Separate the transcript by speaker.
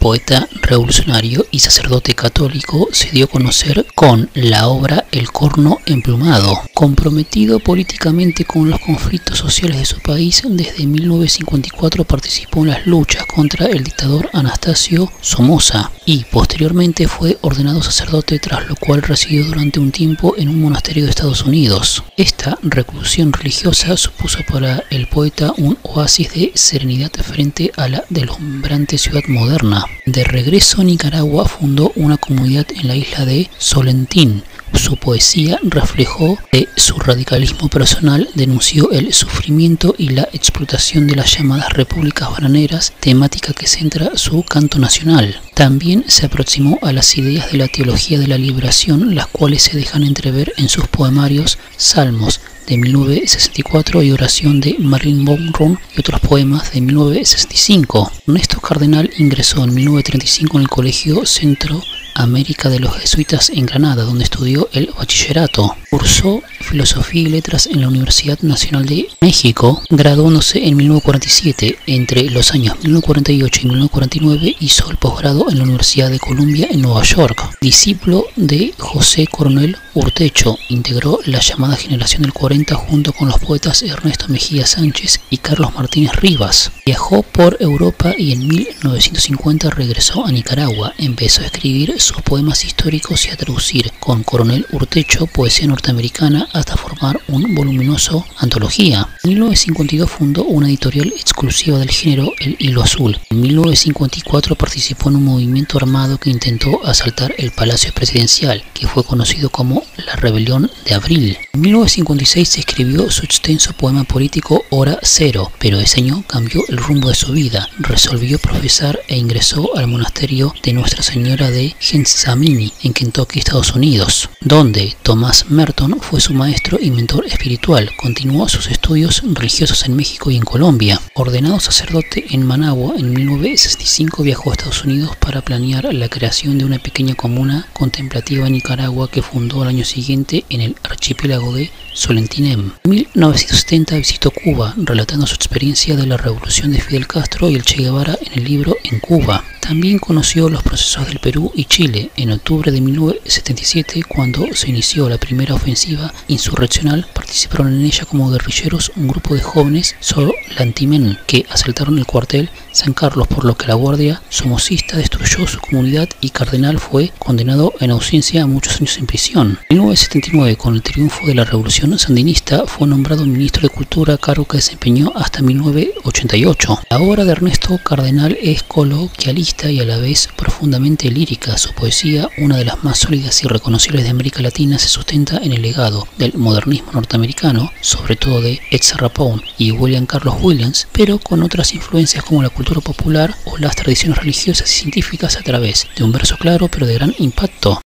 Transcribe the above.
Speaker 1: poeta revolucionario y sacerdote católico, se dio a conocer con la obra El corno emplumado. Comprometido políticamente con los conflictos sociales de su país, desde 1954 participó en las luchas contra el dictador Anastasio Somoza y posteriormente fue ordenado sacerdote, tras lo cual residió durante un tiempo en un monasterio de Estados Unidos. Esta reclusión religiosa supuso para el poeta un oasis de serenidad frente a la deslumbrante ciudad moderna. De regreso a Nicaragua, fundó una comunidad en la isla de Solentín. Su poesía reflejó su radicalismo personal, denunció el sufrimiento y la explotación de las llamadas repúblicas bananeras, temática que centra su canto nacional. También se aproximó a las ideas de la teología de la liberación, las cuales se dejan entrever en sus poemarios Salmos de 1964 y Oración de Marilyn Monroe y otros poemas de 1965. Ernesto Cardenal ingresó en 1935 en el Colegio Centro América de los Jesuitas en Granada, donde estudió el bachillerato. Cursó Filosofía y Letras en la Universidad Nacional de México, graduándose en 1947. Entre los años 1948 y 1949 hizo el posgrado en la Universidad de Columbia en Nueva York. Discípulo de José Coronel Urtecho, integró la llamada Generación del 40 junto con los poetas Ernesto Mejía Sánchez y Carlos Martínez Rivas. Viajó por Europa y en 1950 regresó a Nicaragua. Empezó a escribir sus poemas históricos y a traducir con Coronel Urtecho poesía norteamericana hasta formar un voluminoso antología. En 1952 fundó una editorial exclusiva del género, El Hilo Azul. En 1954 participó en un movimiento armado que intentó asaltar el Palacio Presidencial, que fue conocido como la Rebelión de Abril. En 1956 escribió su extenso poema político Hora Cero, pero ese año cambió el rumbo de su vida. Resolvió profesar e ingresó al monasterio de Nuestra Señora de Gethsemani en Kentucky, Estados Unidos, donde Thomas Merton fue su maestro y mentor espiritual. Continuó sus estudios religiosos en México y en Colombia. Ordenado sacerdote en Managua, en 1965 viajó a Estados Unidos para planear la creación de una pequeña comuna contemplativa en Nicaragua que fundó al año siguiente en el archipiélago de Solentinem. En 1970 visitó Cuba, relatando su experiencia de la revolución de Fidel Castro y el Che Guevara en el libro En Cuba. También conoció los procesos del Perú y Chile. En octubre de 1977, cuando se inició la primera ofensiva insurreccional, participaron en ella como guerrilleros un grupo de jóvenes solantimen que asaltaron el cuartel San Carlos, por lo que la guardia somocista destruyó su comunidad y Cardenal fue condenado en ausencia a muchos años en prisión. En 1979, con el triunfo de la revolución sandinista, fue nombrado ministro de Cultura, cargo que desempeñó hasta 1988. La obra de Ernesto Cardenal es coloquialista y a la vez profundamente lírica. Su poesía, una de las más sólidas y reconocibles de América Latina, se sustenta en el legado del modernismo norteamericano, sobre todo de Edgar Allan Poe y William Carlos Williams, pero con otras influencias como la cultura popular o las tradiciones religiosas y científicas a través de un verso claro pero de gran impacto.